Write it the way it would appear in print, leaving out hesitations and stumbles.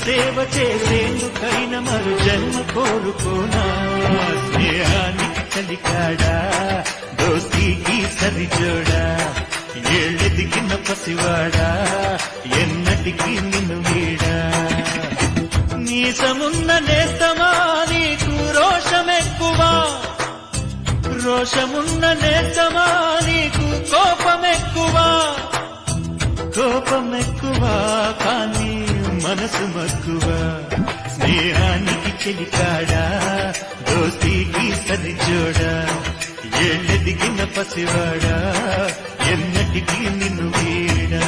సేవ చేసేందుకైన మరు జన్మ కోరుకోనా స్నేహానికి కలికాడా దోస్తీకి సరిజోడా ఏళ్ళెదిగిన పసివాడా ఎన్నటికీ నిన్ను వీడా నీసమున్న నేస్తమా నీకు రోషమెక్కువా రోషమున్న నేస్తమా నీకు కోపమెక్కువా కోపమెక్కువా కానీ మనసు మక్కువా స్నేహానికి చెలికాడా దోస్తీకి సరిజోడా ఏళ్ళెదిగిన పసివాడా ఎన్నటికీ నిన్ను వీడా